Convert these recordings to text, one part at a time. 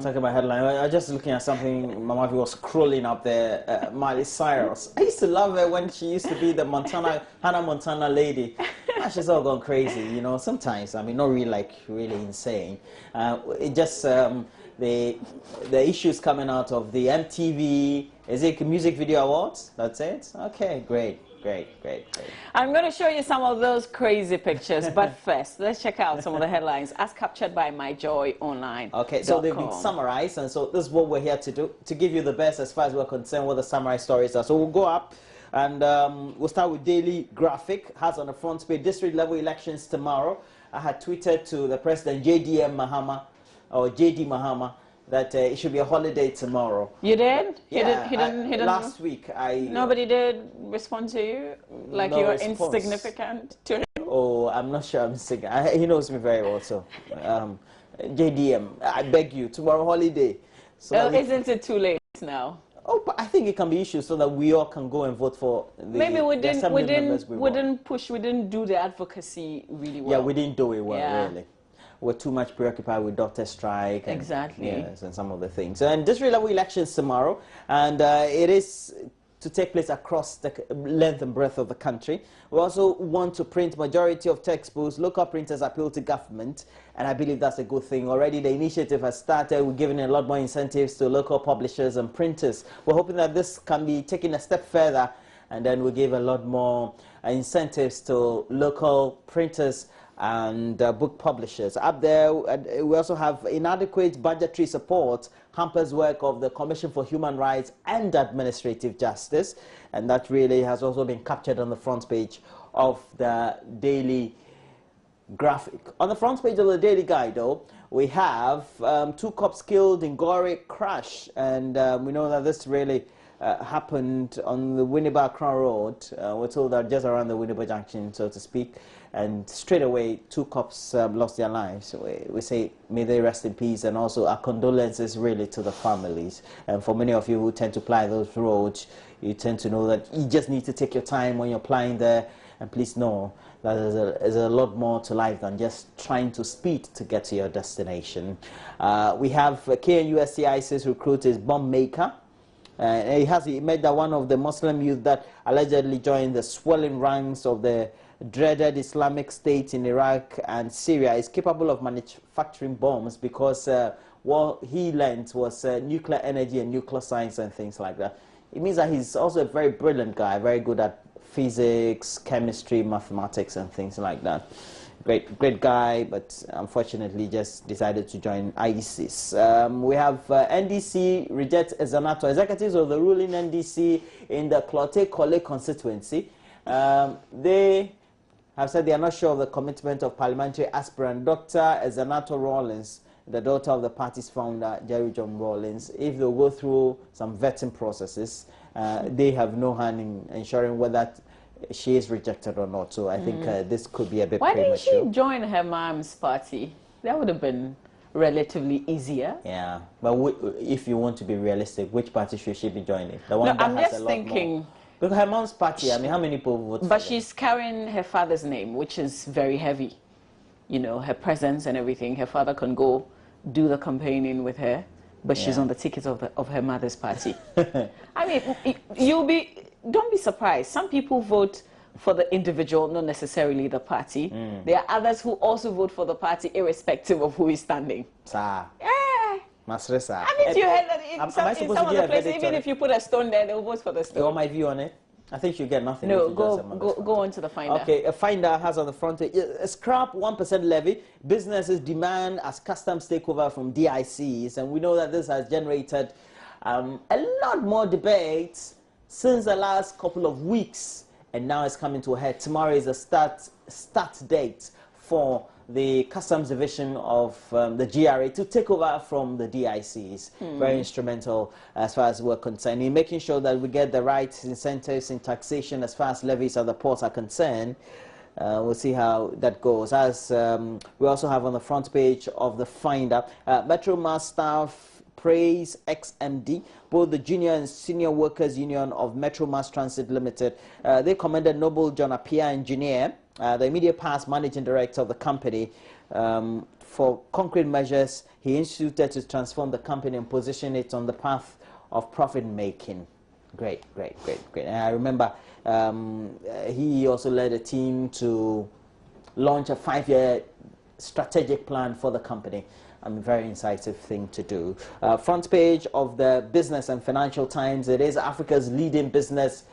talking about headline. I was just looking at something. Mama was scrolling up there. Miley Cyrus. I used to love her when she used to be the Hannah Montana lady. Now she's all gone crazy, you know. Sometimes, I mean, not really like really insane. It just the issues coming out of the MTV. Is it Music Video Awards? That's it. Okay, great. I'm going to show you some of those crazy pictures, but first, let's check out some of the headlines as captured by MyJoyOnline. Okay, so they've been summarized, and so this is what we're here to do, to give you the best as far as we're concerned what the summarized stories are. So we'll go up, and we'll start with Daily Graphic, has on the front page, district level elections tomorrow. I had tweeted to the president, JD Mahama, that it should be a holiday tomorrow. You did? Yeah, he didn't. Last week, Nobody did respond to you? Like no, you were insignificant to him? Oh, I'm not sure I'm insignificant. He knows me very well, so. JDM, I beg you, tomorrow holiday. So isn't it too late now? Oh, but I think it can be issued so that we all can go and vote for the Maybe we didn't push, we didn't do the advocacy really well. Yeah, we didn't do it well, really. We're too much preoccupied with doctor strike and, yes, and some of the things. And district level elections tomorrow, and it is to take place across the length and breadth of the country. We also want to print majority of textbooks. Local printers appeal to government, and I believe that's a good thing. Already the initiative has started. We're giving a lot more incentives to local publishers and printers. We're hoping that this can be taken a step further, and then we'll give a lot more incentives to local printers and book publishers. Up there, we also have inadequate budgetary support hampers work of the Commission for Human Rights and Administrative Justice, and that really has also been captured on the front page of the Daily Graphic. On the front page of the Daily Guide, though, we have 2 cops killed in Gorey crash, and we know that this really happened on the Winneba Crown Road. We're told that just around the Winneba Junction, so to speak, and straight away 2 cops lost their lives. We say may they rest in peace, and also our condolences really to the families. And for many of you who tend to ply those roads, you tend to know that you just need to take your time when you're plying there, and please know that there's a lot more to life than just trying to speed to get to your destination. We have KNUST ISIS recruit is bomb maker. He made that one of the Muslim youth that allegedly joined the swelling ranks of the dreaded Islamic State in Iraq and Syria is capable of manufacturing bombs because what he learned was nuclear energy and nuclear science and things like that. It means that he's also a very brilliant guy, very good at physics, chemistry, mathematics and things like that. Great guy, but unfortunately just decided to join ISIS. We have NDC rejects Ezanato. Executives of the ruling NDC in the Clote Kole constituency. They have said they are not sure of the commitment of parliamentary aspirant Dr. Ezanato Rawlings, the daughter of the party's founder, Jerry John Rawlings. If they'll go through some vetting processes, they have no hand in ensuring whether she is rejected or not. So I think this could be a bit premature. Why didn't she join her mom's party? That would have been relatively easier. Yeah, but if you want to be realistic, which party should she be joining? The one that I'm has just a lot thinking more. Because her mom's party, I mean, how many people vote for But them? she's carrying her father's name, which is very heavy. You know, her presence and everything. Her father can go do the campaigning with her, but she's on the ticket of her mother's party. I mean, don't be surprised. Some people vote for the individual, not necessarily the party. There are others who also vote for the party irrespective of who is standing. Sir. Yeah. Masresa. I mean, you heard that in some of the places, even if you put a stone there, they'll vote for the stone. You want my view on it? I think you get nothing. No, go on to the Finder. Okay, a Finder has on the front page, scrap 1% levy. Businesses demand as customs takeover from DICs. And we know that this has generated a lot more debates since the last couple of weeks. And now it's coming to a head. Tomorrow is the start date for the customs division of the GRA to take over from the DICs. Very instrumental as far as we're concerned in making sure that we get the right incentives in taxation as far as levies at the ports are concerned. We'll see how that goes. As we also have on the front page of the Finder, Metro Mass staff praise XMD. Both the Junior and Senior Workers Union of Metro Mass Transit Limited, they commended Noble John Appiah, engineer, the immediate past managing director of the company, for concrete measures he instituted to transform the company and position it on the path of profit making. Great. And I remember he also led a team to launch a 5-year strategic plan for the company. A very incisive thing to do. Front page of the Business and Financial Times. It is Africa's leading business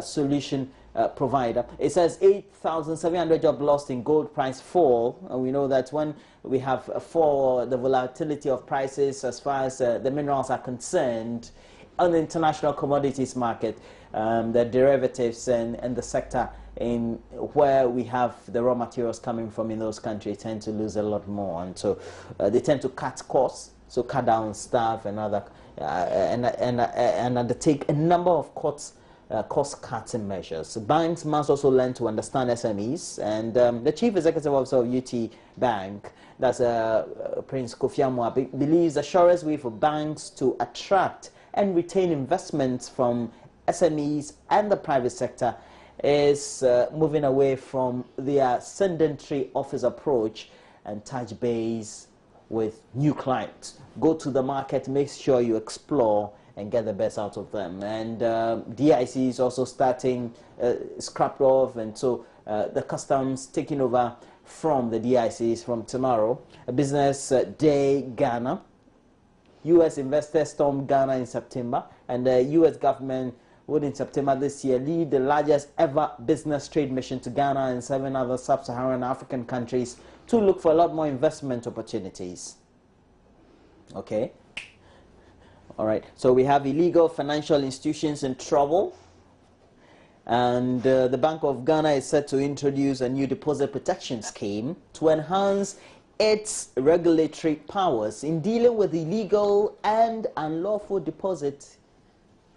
solution provider. It says 8,700 jobs lost in gold price fall. And we know that when we have a fall, the volatility of prices as far as the minerals are concerned on the international commodities market, the derivatives and the sector in where we have the raw materials coming from in those countries tend to lose a lot more, and so they tend to cut costs, so cut down staff and other and undertake a number of cost-cutting measures. Banks must also learn to understand SMEs, and the Chief Executive Officer of UT Bank, that's Prince Kofi Amwa, believes the surest way for banks to attract and retain investments from SMEs and the private sector is moving away from their sedentary office approach and touch base with new clients. Go to the market, make sure you explore and get the best out of them. And DIC is also starting scrapped off, and so the customs taking over from the DICs from tomorrow. A Business Day Ghana. U.S. investors stormed Ghana in September, and the U.S. government would in September this year lead the largest ever business trade mission to Ghana and 7 other sub-Saharan African countries to look for a lot more investment opportunities. Okay. All right. So we have illegal financial institutions in trouble. And the Bank of Ghana is set to introduce a new deposit protection scheme to enhance its regulatory powers in dealing with illegal and unlawful deposit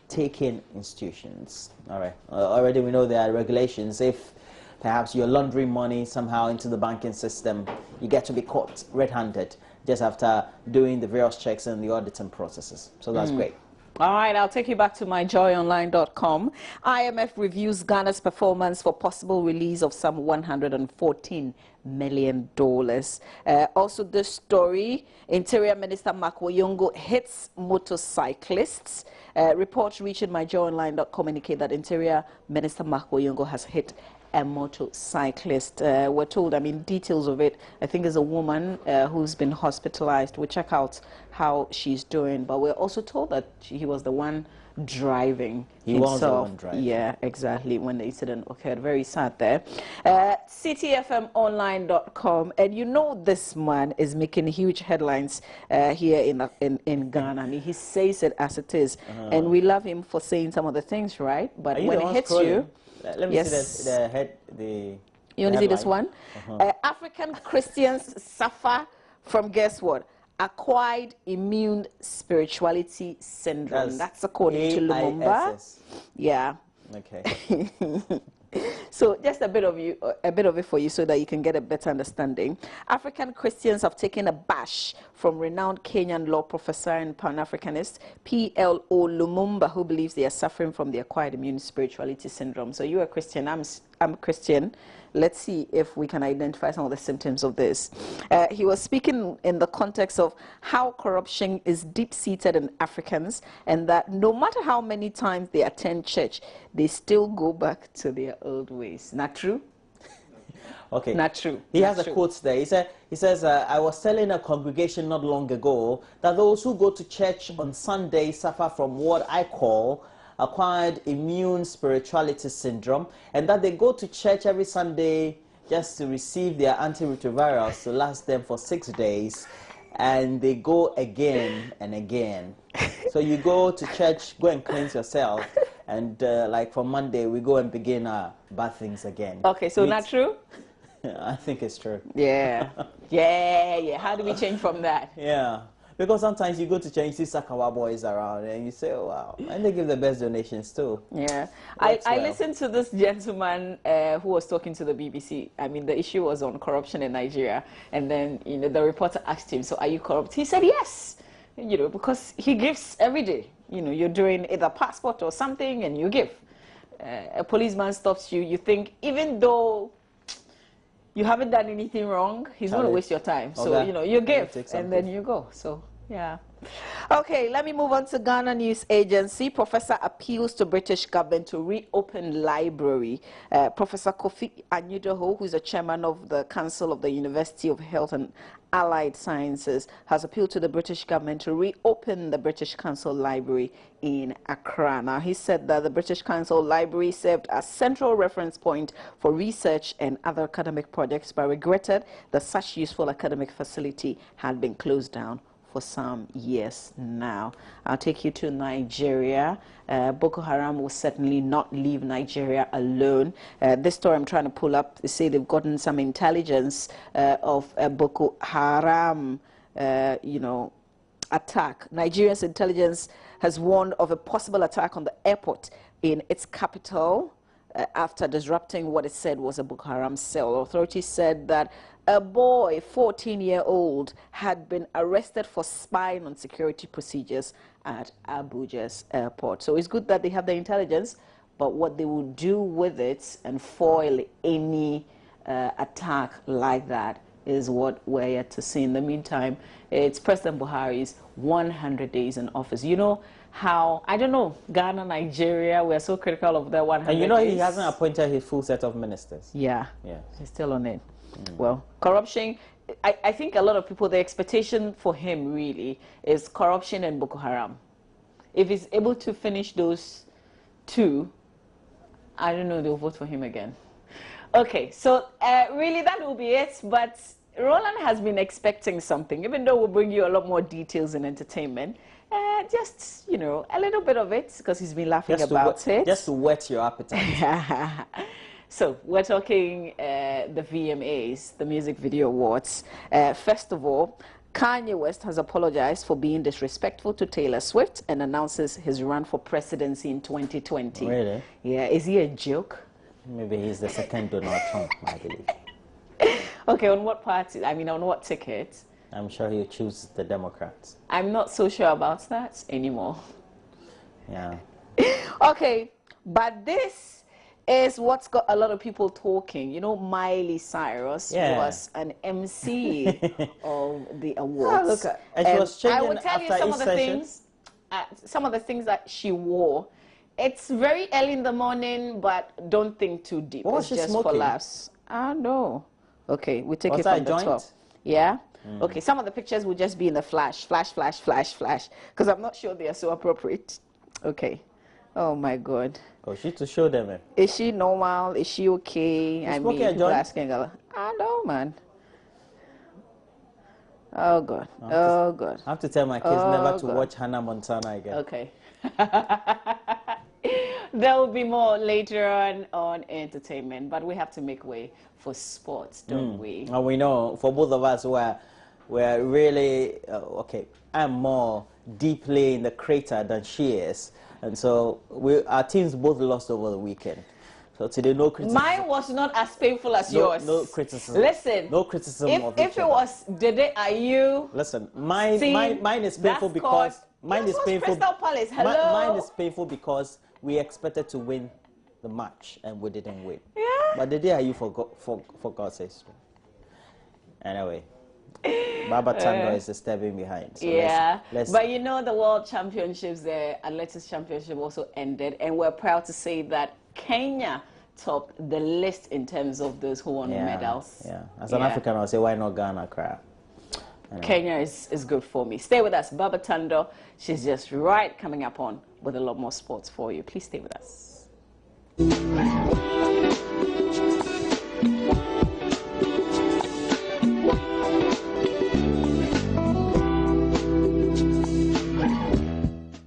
taking institutions. All right. Already we know there are regulations. If perhaps you're laundering money somehow into the banking system, you get to be caught red-handed just after doing the various checks and the auditing processes. So that's great. All right, I'll take you back to myjoyonline.com. IMF reviews Ghana's performance for possible release of some $114 million. Also this story, Interior Minister Mark Woyongo hits motorcyclists. Reports reaching myjoyonline.com indicate that Interior Minister Mark Woyongo has hit a motorcyclist. We're told, details of it, I think is a woman who's been hospitalized. We'll check out how she's doing. But we're also told that he was the one driving himself. Was the one driving. Yeah, exactly, when the incident occurred. Very sad there. CityFMOnline.com. And you know this man is making huge headlines here in Ghana. He says it as it is. And we love him for saying some of the things, right? But when it hits you... Let me see the head. You want to see this one? African Christians suffer from, guess what? Acquired immune spirituality syndrome. That's according to Lumumba. Yeah. Okay. So just a bit of it for you so that you can get a better understanding. African Christians have taken a bash from renowned Kenyan law professor and Pan-Africanist P.L.O. Lumumba, who believes they are suffering from the acquired immune spirituality syndrome. So you're a Christian, I'm a Christian. Let's see if we can identify some of the symptoms of this. He was speaking in the context of how corruption is deep-seated in Africans, and that no matter how many times they attend church, they still go back to their old ways. Not true? Okay. Not true. He has a quote there. He says, I was telling a congregation not long ago that those who go to church on Sunday suffer from what I call acquired immune spirituality syndrome, and that they go to church every Sunday just to receive their antiretrovirals to last them for 6 days, and they go again and again. So you go to church, go and cleanse yourself, and like from Monday we go and begin our bad things again. Okay, so not true? I think it's true. Yeah. Yeah. How do we change from that? Yeah. Because sometimes you go to church, you see Sakawa boys around, and you say, oh, wow. And they give the best donations, too. Yeah. I listened to this gentleman who was talking to the BBC. The issue was on corruption in Nigeria. And then, the reporter asked him, so are you corrupt? He said, yes. Because he gives every day. You're doing either passport or something, and you give. A policeman stops you. You think, even though you haven't done anything wrong. He's going to waste your time. So, you know, you give and then you go. So, yeah. Okay, let me move on to Ghana News Agency. Professor appeals to British government to reopen library. Professor Kofi Anyudoho, who is the chairman of the Council of the University of Health and Allied Sciences, has appealed to the British government to reopen the British Council Library in Accra. Now, he said that the British Council Library served as central reference point for research and other academic projects, but regretted that such useful academic facility had been closed down for some years now. I'll take you to Nigeria. Boko Haram will certainly not leave Nigeria alone. This story I'm trying to pull up, they say they've gotten some intelligence of a Boko Haram, you know, attack. Nigeria's intelligence has warned of a possible attack on the airport in its capital after disrupting what it said was a Boko Haram cell. Authorities said that a boy, 14-year-old, had been arrested for spying on security procedures at Abuja's airport. So it's good that they have the intelligence, but what they will do with it and foil any attack like that is what we're yet to see. In the meantime, it's President Buhari's 100 days in office. You know how, I don't know, Ghana, Nigeria, we're so critical of their 100 days. And you know he hasn't appointed his full set of ministers. Yeah, he's still on it. Well, corruption, I think a lot of people, the expectation for him really is corruption and Boko Haram. If he's able to finish those two, I don't know, they'll vote for him again. Okay, so really that will be it, but Roland has been expecting something, even though we'll bring you a lot more details in entertainment. Just, you know, a little bit of it, because he's been laughing about it. Just to whet your appetite. So we're talking the VMAs, the Music Video Awards. First of all, Kanye West has apologized for being disrespectful to Taylor Swift and announces his run for presidency in 2020. Really? Yeah, is he a joke? Maybe he's the second Donald Trump, I believe. Okay, on what party? I mean, on what ticket? I'm sure he'll choose the Democrats. I'm not so sure about that anymore. Yeah. Okay, but this is what's got a lot of people talking. You know, Miley Cyrus was an MC of the awards. And she was changing I will tell you some of the things that she wore. It's very early in the morning, but don't think too deep. What was she just smoking? For laughs. I know. Okay, we take it from the top. Yeah. Okay, some of the pictures will just be in the flash, because I'm not sure they are so appropriate. Okay. Oh my God. Oh, she to show them. Is she normal? Is she okay? I mean, people asking a lot. I know, man. Oh God. Oh God. I have to tell my kids never to watch Hannah Montana again. Okay. There will be more later on entertainment, but we have to make way for sports, don't we? And we know, for both of us, we're really, okay, I'm more deeply in the crater than she is. And so our teams both lost over the weekend. So today, no criticism. Mine was not as painful as yours. No criticism. Listen. No criticism of if it was Dede Ayew. Listen, mine is painful because mine is painful. Crystal Palace. Hello. Mine is painful because we expected to win the match and we didn't win. Yeah. But Dede Ayew for God's sake. Anyway. Baba Tando is stepping behind. So let's but you know the World Championships, the Athletics Championship also ended, and we're proud to say that Kenya topped the list in terms of those who won medals. Yeah, as an African, I'll say, why not Ghana? Anyway. Kenya is good for me. Stay with us. Baba Tando, she's just right coming up on with a lot more sports for you. Please stay with us.